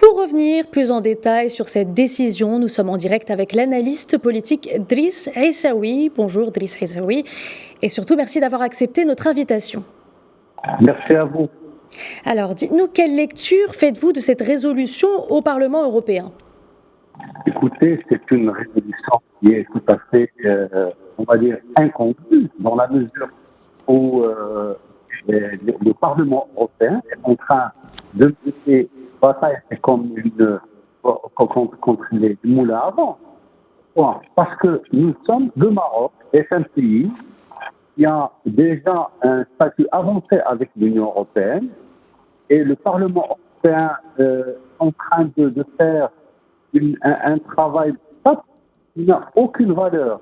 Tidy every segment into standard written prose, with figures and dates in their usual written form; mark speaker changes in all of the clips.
Speaker 1: Pour revenir plus en détail sur cette décision, nous sommes en direct avec l'analyste politique Driss Aissaoui. Bonjour Driss Aissaoui. Et surtout, merci d'avoir accepté notre invitation.
Speaker 2: Merci à vous.
Speaker 1: Alors, dites-nous, quelle lecture faites-vous de cette résolution au Parlement européen ?
Speaker 2: Écoutez, c'est une résolution qui est tout à fait, on va dire, incongrue dans la mesure où le Parlement européen est en train de mener bataille comme contre les moulins à vent. Parce que nous sommes, le Maroc est un pays qui a déjà un statut avancé avec l'Union européenne et le Parlement européen est en train de faire un travail qui n'a aucune valeur.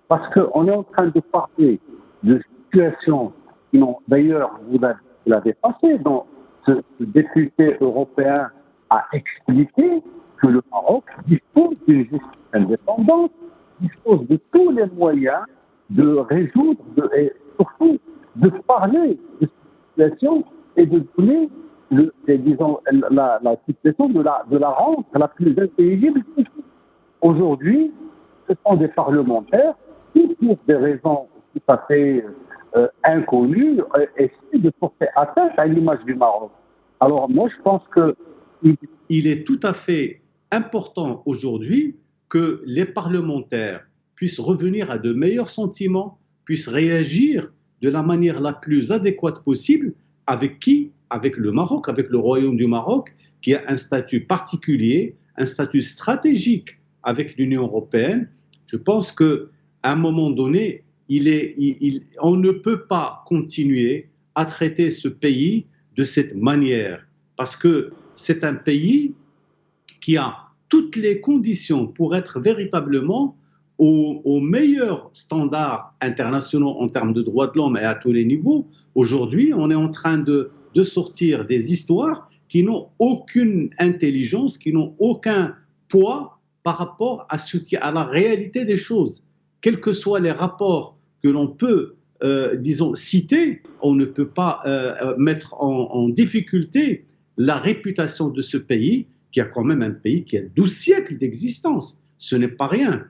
Speaker 2: Parce qu'on est en train de parler de situations qui n'ont, d'ailleurs, vous l'avez passé, dont ce député européen a expliqué que le Maroc dispose d'une justice indépendante, dispose de tous les moyens de résoudre et surtout de parler de cette situation et de donner la situation de la rendre la plus intelligible possible. Aujourd'hui, ce sont des parlementaires qui, pour des raisons tout à fait inconnues, essaient de porter atteinte à l'image du Maroc. Alors moi, je pense que
Speaker 3: il est tout à fait important aujourd'hui que les parlementaires puissent revenir à de meilleurs sentiments, puissent réagir de la manière la plus adéquate possible. Avec qui ? Avec le Maroc, avec le Royaume du Maroc, qui a un statut particulier, un statut stratégique avec l'Union européenne. Je pense qu'à un moment donné, on ne peut pas continuer à traiter ce pays de cette manière, parce que c'est un pays qui a toutes les conditions pour être véritablement aux meilleurs standards internationaux en termes de droits de l'homme et à tous les niveaux. Aujourd'hui, on est en train de sortir des histoires qui n'ont aucune intelligence, qui n'ont aucun poids par rapport à la réalité des choses. Quels que soient les rapports que l'on peut, citer, on ne peut pas mettre en difficulté la réputation de ce pays, qui a quand même un pays qui a 12 siècles d'existence. Ce n'est pas rien.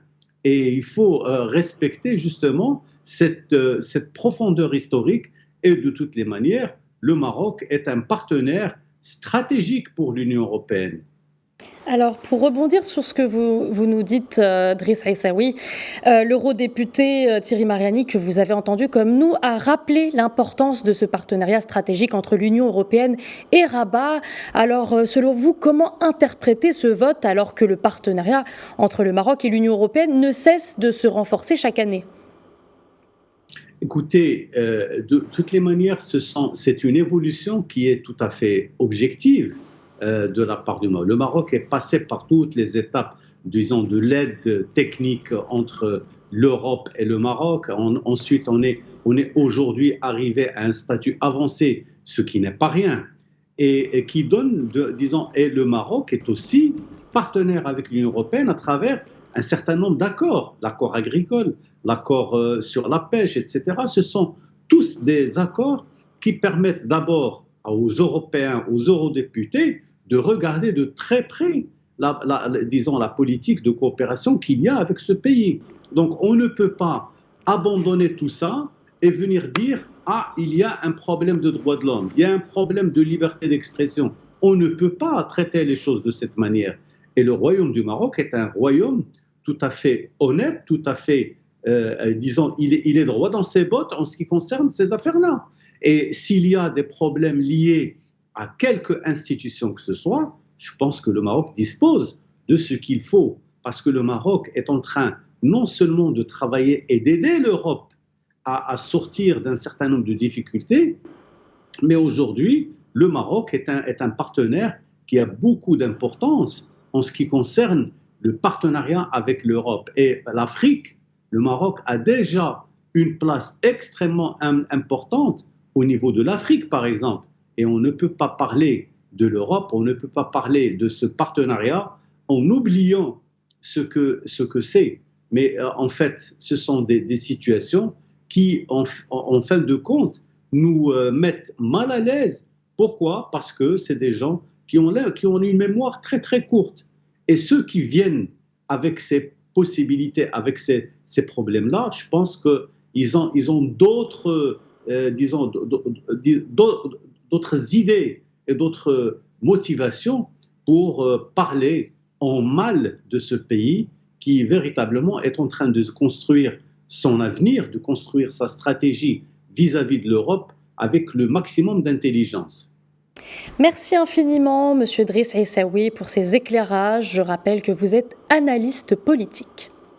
Speaker 3: Et il faut respecter justement cette profondeur historique. Et de toutes les manières, le Maroc est un partenaire stratégique pour l'Union européenne.
Speaker 1: Alors, pour rebondir sur ce que vous nous dites, Driss Aissaoui, l'eurodéputé Thierry Mariani, que vous avez entendu comme nous, a rappelé l'importance de ce partenariat stratégique entre l'Union européenne et Rabat. Alors, selon vous, comment interpréter ce vote alors que le partenariat entre le Maroc et l'Union européenne ne cesse de se renforcer chaque année ?
Speaker 3: Écoutez, de toutes les manières, c'est une évolution qui est tout à fait objective. De la part du Maroc. Le Maroc est passé par toutes les étapes, disons, de l'aide technique entre l'Europe et le Maroc. Ensuite, on est aujourd'hui arrivé à un statut avancé, ce qui n'est pas rien, et qui donne, et le Maroc est aussi partenaire avec l'Union européenne à travers un certain nombre d'accords, l'accord agricole, l'accord sur la pêche, etc. Ce sont tous des accords qui permettent d'abord aux Européens, aux eurodéputés, de regarder de très près la politique de coopération qu'il y a avec ce pays. Donc on ne peut pas abandonner tout ça et venir dire « Ah, il y a un problème de droits de l'homme, il y a un problème de liberté d'expression ». On ne peut pas traiter les choses de cette manière. Et le Royaume du Maroc est un royaume tout à fait honnête, tout à fait, il est droit dans ses bottes en ce qui concerne ces affaires-là. Et s'il y a des problèmes liés à quelque institution que ce soit, je pense que le Maroc dispose de ce qu'il faut, parce que le Maroc est en train non seulement de travailler et d'aider l'Europe à sortir d'un certain nombre de difficultés, mais aujourd'hui, le Maroc est un partenaire qui a beaucoup d'importance en ce qui concerne le partenariat avec l'Europe. Et l'Afrique, le Maroc a déjà une place extrêmement importante au niveau de l'Afrique, par exemple. Et on ne peut pas parler de l'Europe, on ne peut pas parler de ce partenariat en oubliant ce que c'est. Mais en fait, ce sont des situations qui, en fin de compte, nous mettent mal à l'aise Pourquoi? Parce que c'est des gens qui ont une mémoire très très courte. Et ceux qui viennent avec ces possibilités, avec ces problèmes-là, je pense qu'ils ont d'autres, disons, d'autres idées et d'autres motivations pour parler en mal de ce pays qui véritablement est en train de construire son avenir, de construire sa stratégie vis-à-vis de l'Europe avec le maximum d'intelligence.
Speaker 1: Merci infiniment, Monsieur Driss Aissaoui, pour ces éclairages. Je rappelle que vous êtes analyste politique.